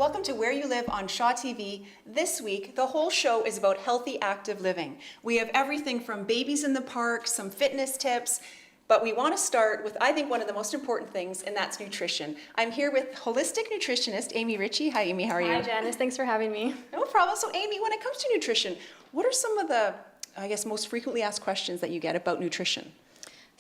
welcome to Where You Live on Shaw TV. This week, the whole show is about healthy, active living. We have everything from babies in the park, some fitness tips, but we want to start with, I think, one of the most important things, and that's nutrition. I'm here with holistic nutritionist Amy Ritchie. Hi, Amy. How are you? Hi, Janis. Thanks for having me. No problem. So, Amy, when it comes to nutrition, what are some of the, most frequently asked questions that you get about nutrition?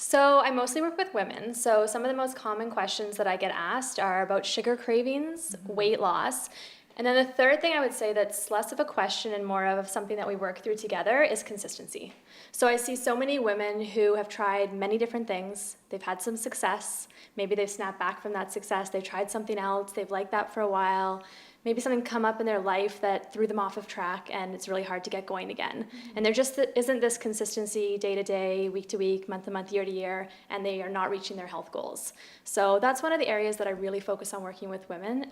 So I mostly work with women. So some of the most common questions that I get asked are about sugar cravings, weight loss. And then the third thing I would say that's less of a question and more of something that we work through together is consistency. So I see so many women who have tried many different things. They've had some success. Maybe they've snapped back from that success. They've tried something else. They've liked that for a while. Maybe something come up in their life that threw them off of track and it's really hard to get going again. And there just isn't this consistency day to day, week to week, month to month, year to year, and they are not reaching their health goals. So that's one of the areas that I really focus on working with women,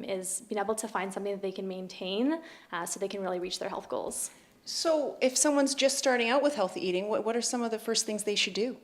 is being able to find something that they can maintain so they can really reach their health goals. So if someone's just starting out with healthy eating, what are some of the first things they should do?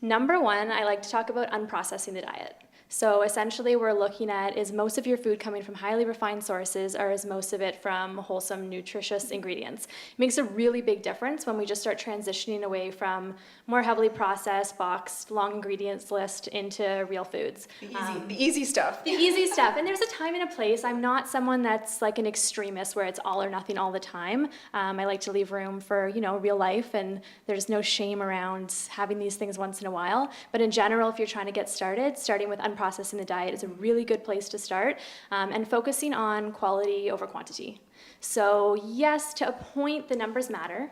Number one, I like to talk about unprocessing the diet. So essentially we're looking at, is most of your food coming from highly refined sources or is most of it from wholesome, nutritious ingredients? It makes a really big difference when we just start transitioning away from more heavily processed, boxed, long ingredients list into real foods. The easy stuff. The easy stuff. And there's a time and a place. I'm not someone that's like an extremist where it's all or nothing all the time. I like to leave room for, real life, and there's no shame around having these things once in a while. But in general, if you're trying to get started, starting with unprocessing the diet is a really good place to start, and focusing on quality over quantity. So yes, to a point, the numbers matter,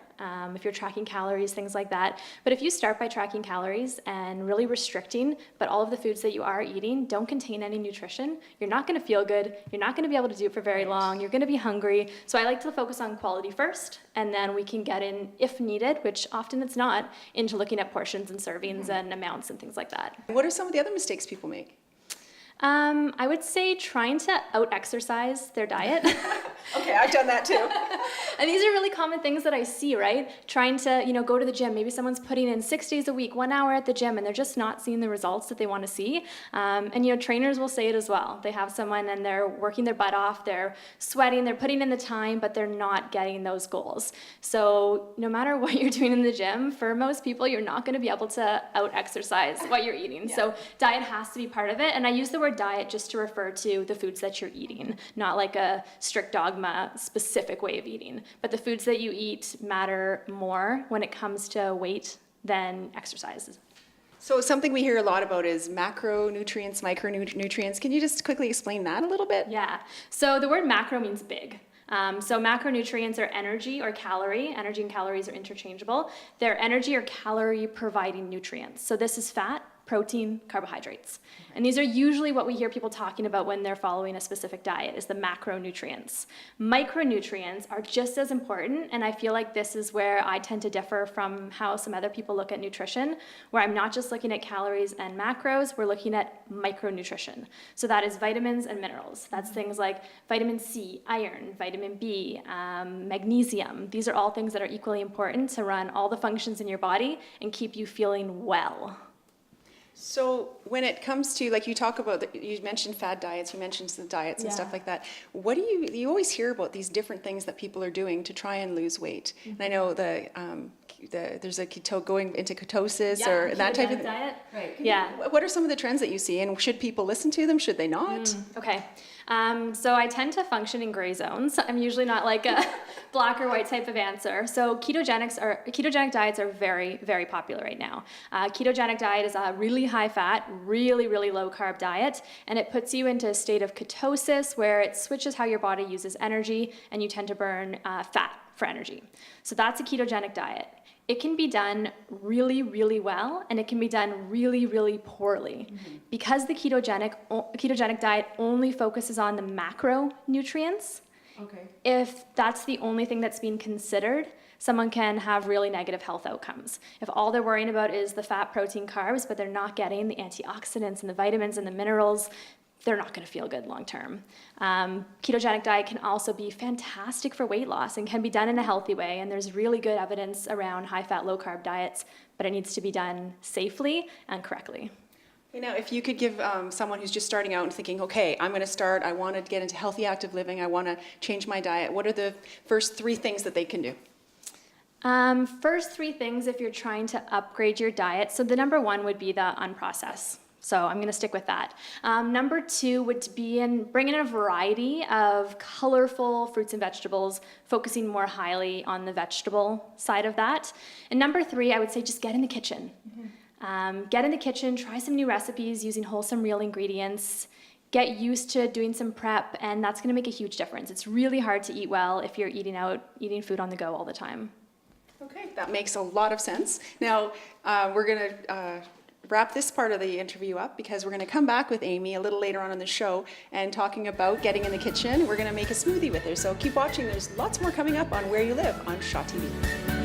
if you're tracking calories, things like that. But if you start by tracking calories and really restricting, but all of the foods that you are eating don't contain any nutrition, you're not going to feel good, you're not going to be able to do it for very long, you're going to be hungry. So I like to focus on quality first, and then we can get in, if needed, which often it's not, into looking at portions and servings and amounts and things like that. What are some of the other mistakes people make? I would say trying to out-exercise their diet. Okay, I've done that too. And these are really common things that I see, right? Trying to, go to the gym. Maybe someone's putting in 6 days a week, 1 hour at the gym, and they're just not seeing the results that they want to see. And trainers will say it as well. They have someone and they're working their butt off, they're sweating, they're putting in the time, but they're not getting those goals. So no matter what you're doing in the gym, for most people, you're not going to be able to out-exercise what you're eating. Yeah. So diet has to be part of it. And I use the word diet just to refer to the foods that you're eating, not like a strict dogma specific way of eating. But the foods that you eat matter more when it comes to weight than exercise. So something we hear a lot about is macronutrients, micronutrients. Can you just quickly explain that a little bit? Yeah. So the word macro means big. So macronutrients are energy or calorie. Energy and calories are interchangeable. They're energy or calorie providing nutrients. So this is fat, protein, carbohydrates. And these are usually what we hear people talking about when they're following a specific diet, is the macronutrients. Micronutrients are just as important, and I feel like this is where I tend to differ from how some other people look at nutrition, where I'm not just looking at calories and macros, we're looking at micronutrition. So that is vitamins and minerals. That's things like vitamin C, iron, vitamin B, magnesium. These are all things that are equally important to run all the functions in your body and keep you feeling well. So when it comes to, like you talk about, you mentioned fad diets, you mentioned some diets and stuff like that. What do you always hear about these different things that people are doing to try and lose weight? And I know there's a going into ketosis or that type of diet. Right. Yeah. What are some of the trends that you see, and should people listen to them? Should they not? Okay. So I tend to function in gray zones. I'm usually not like a black or white type of answer. So ketogenic diets are very, very popular right now. Ketogenic diet is a really high fat, really, really low carb diet, and it puts you into a state of ketosis where it switches how your body uses energy, and you tend to burn fat for energy. So that's a ketogenic diet. It can be done really, really well, and it can be done really, really poorly. Because the ketogenic diet only focuses on the macronutrients. Okay. If that's the only thing that's being considered, someone can have really negative health outcomes. If all they're worrying about is the fat, protein, carbs, but they're not getting the antioxidants and the vitamins and the minerals, they're not going to feel good long term. Ketogenic diet can also be fantastic for weight loss and can be done in a healthy way, and there's really good evidence around high-fat, low-carb diets, but it needs to be done safely and correctly. You know, if you could give someone who's just starting out and thinking, okay, I'm going to start, I want to get into healthy, active living, I want to change my diet, what are the first 3 things that they can do? First 3 things if you're trying to upgrade your diet. So the number 1 would be the unprocessed. So I'm going to stick with that. Number 2 would be bring in a variety of colorful fruits and vegetables, focusing more highly on the vegetable side of that. And number 3, I would say just get in the kitchen. Get in the kitchen, try some new recipes using wholesome, real ingredients. Get used to doing some prep, and that's going to make a huge difference. It's really hard to eat well if you're eating food on the go all the time. Okay, that makes a lot of sense. Now, we're going to wrap this part of the interview up because we're going to come back with Amy a little later on in the show and talking about getting in the kitchen. We're going to make a smoothie with her, so keep watching. There's lots more coming up on Where You Live on Shaw TV.